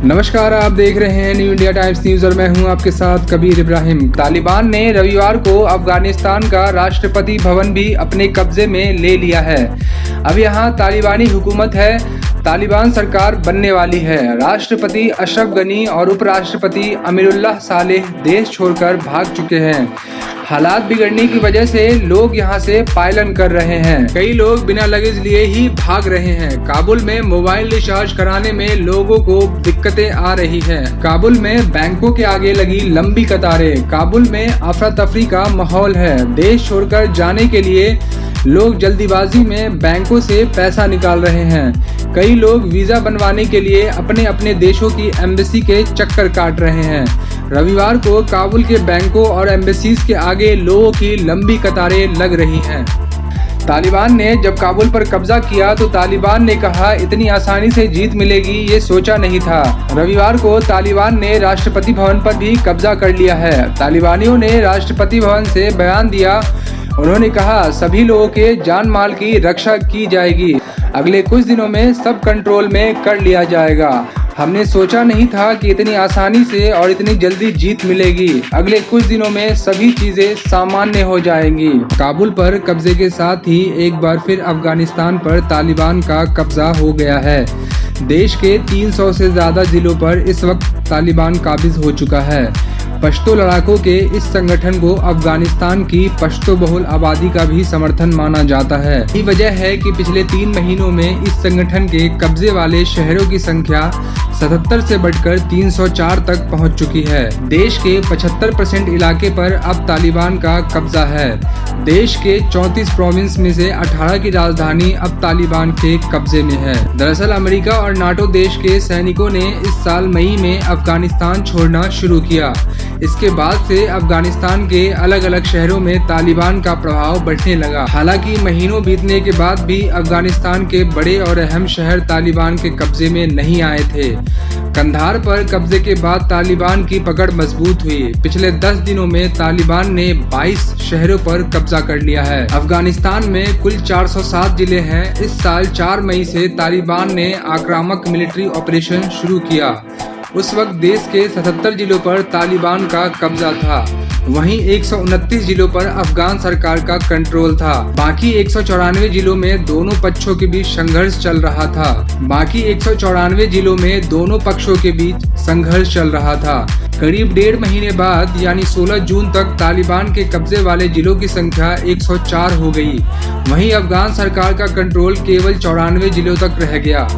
नमस्कार, आप देख रहे हैं न्यू इंडिया टाइम्स न्यूज और मैं हूं आपके साथ कबीर इब्राहिम। तालिबान ने रविवार को अफगानिस्तान का राष्ट्रपति भवन भी अपने कब्जे में ले लिया है। अब यहां तालिबानी हुकूमत है, तालिबान सरकार बनने वाली है। राष्ट्रपति अशरफ गनी और उपराष्ट्रपति अमीरुल्लाह सालेह देश छोड़कर भाग चुके हैं। हालात बिगड़ने की वजह से लोग यहां से पायलन कर रहे हैं। कई लोग बिना लगेज लिए ही भाग रहे हैं। काबुल में मोबाइल रिचार्ज कराने में लोगों को दिक्कतें आ रही हैं। काबुल में बैंकों के आगे लगी लंबी कतारें। काबुल में अफरा तफरी का माहौल है। देश छोड़कर जाने के लिए लोग जल्दीबाजी में बैंकों से पैसा निकाल रहे हैं। कई लोग वीजा बनवाने के लिए अपने अपने देशों की एम्बेसी के चक्कर काट रहे हैं। रविवार को काबुल के बैंकों और एम्बेसीज के आगे लोगों की लंबी कतारें लग रही हैं। तालिबान ने जब काबुल पर कब्जा किया तो तालिबान ने कहा इतनी आसानी से जीत मिलेगी ये सोचा नहीं था। रविवार को तालिबान ने राष्ट्रपति भवन पर भी कब्जा कर लिया है। तालिबानियों ने राष्ट्रपति भवन से बयान दिया। उन्होंने कहा सभी लोगों के जान माल की रक्षा की जाएगी। अगले कुछ दिनों में सब कंट्रोल में कर लिया जाएगा। हमने सोचा नहीं था कि इतनी आसानी से और इतनी जल्दी जीत मिलेगी। अगले कुछ दिनों में सभी चीजें सामान्य हो जाएंगी। काबुल पर कब्जे के साथ ही एक बार फिर अफगानिस्तान पर तालिबान का कब्जा हो गया है। देश के 300 से ज्यादा जिलों पर इस वक्त तालिबान काबिज हो चुका है। पश्तो लड़ाकों के इस संगठन को अफगानिस्तान की पश्तो बहुल आबादी का भी समर्थन माना जाता है। यही वजह है कि पिछले 3 महीनों में इस संगठन के कब्जे वाले शहरों की संख्या 77 से बढ़कर 304 तक पहुंच चुकी है। देश के 75% इलाके पर अब तालिबान का कब्जा है। देश के 34 प्रोविंस में से 18 की राजधानी अब तालिबान के कब्जे में है। दरअसल अमेरिका और नाटो देश के सैनिकों ने इस साल मई में अफगानिस्तान छोड़ना शुरू किया। इसके बाद से अफगानिस्तान के अलग अलग शहरों में तालिबान का प्रभाव बढ़ने लगा। हालांकि महीनों बीतने के बाद भी अफगानिस्तान के बड़े और अहम शहर तालिबान के कब्जे में नहीं आए थे। कंधार पर कब्जे के बाद तालिबान की पकड़ मजबूत हुई। पिछले 10 दिनों में तालिबान ने 22 शहरों पर कब्जा कर लिया है। अफगानिस्तान में कुल 407 जिले हैं। इस साल 4 मई से तालिबान ने आक्रामक मिलिट्री ऑपरेशन शुरू किया। उस वक्त देश के 77 जिलों पर तालिबान का कब्जा था। वहीं 129 जिलों पर अफगान सरकार का कंट्रोल था। बाकी 194 जिलों में दोनों पक्षों के बीच संघर्ष चल रहा था। करीब 1.5 महीने बाद यानी 16 जून तक तालिबान के कब्जे वाले जिलों की संख्या 104 हो गई। वहीं अफगान सरकार का कंट्रोल केवल 94 जिलों तक रह गया।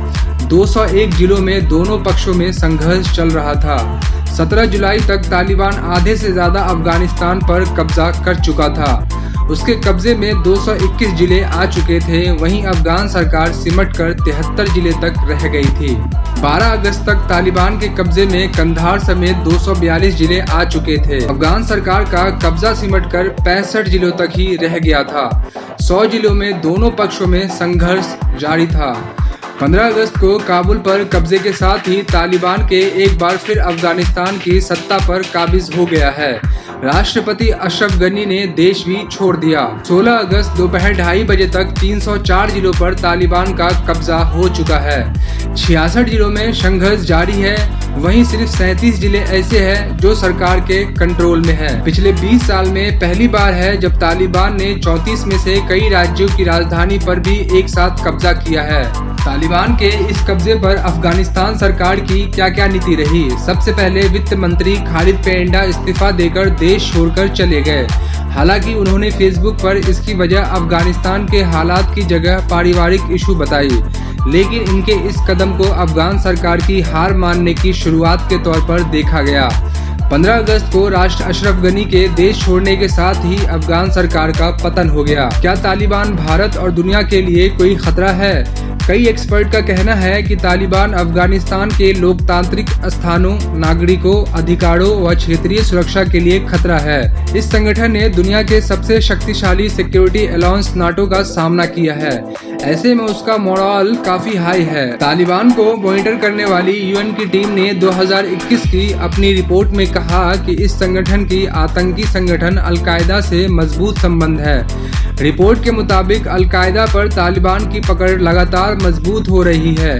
201 जिलों में दोनों पक्षों में संघर्ष चल रहा था। 17 जुलाई तक तालिबान आधे से ज्यादा अफगानिस्तान पर कब्जा कर चुका था। उसके कब्जे में 221 जिले आ चुके थे। वहीं अफगान सरकार सिमटकर 73 जिले तक रह गई थी। 12 अगस्त तक तालिबान के कब्जे में कंधार समेत 242 जिले आ चुके थे। अफगान सरकार का कब्जा सिमटकर 65 जिलों तक ही रह गया था। 100 जिलों में दोनों पक्षों में संघर्ष जारी था। 15 अगस्त को काबुल पर कब्जे के साथ ही तालिबान के एक बार फिर अफगानिस्तान की सत्ता पर काबिज हो गया है। राष्ट्रपति अशरफ गनी ने देश भी छोड़ दिया। 16 अगस्त दोपहर 2:30 बजे तक 304 जिलों पर तालिबान का कब्जा हो चुका है। 66 जिलों में संघर्ष जारी है। वहीं सिर्फ 37 जिले ऐसे हैं जो सरकार के कंट्रोल में है। पिछले 20 साल में पहली बार है जब तालिबान ने 34 में से कई राज्यों की राजधानी पर भी एक साथ कब्जा किया है। तालिबान के इस कब्जे पर अफगानिस्तान सरकार की क्या क्या नीति रही? सबसे पहले वित्त मंत्री खालिद पेंडा इस्तीफा देकर देश छोड़कर चले गए। हालांकि उन्होंने फेसबुक पर इसकी वजह अफगानिस्तान के हालात की जगह पारिवारिक इशू बताई। लेकिन इनके इस कदम को अफगान सरकार की हार मानने की शुरुआत के तौर पर देखा गया। 15 अगस्त को राष्ट्र अशरफ गनी के देश छोड़ने के साथ ही अफगान सरकार का पतन हो गया। क्या तालिबान भारत और दुनिया के लिए कोई खतरा है? कई एक्सपर्ट का कहना है कि तालिबान अफगानिस्तान के लोकतांत्रिक स्थानों, नागरिकों, अधिकारों व क्षेत्रीय सुरक्षा के लिए खतरा है। इस संगठन ने दुनिया के सबसे शक्तिशाली सिक्योरिटी अलायंस नाटो का सामना किया है। ऐसे में उसका मोरल काफी हाई है। तालिबान को मॉनिटर करने वाली यूएन की टीम ने 2021 की अपनी रिपोर्ट में कहा कि इस संगठन की आतंकी संगठन अल-कायदा से मजबूत संबंध है। रिपोर्ट के मुताबिक अल-कायदा पर तालिबान की पकड़ लगातार मजबूत हो रही है।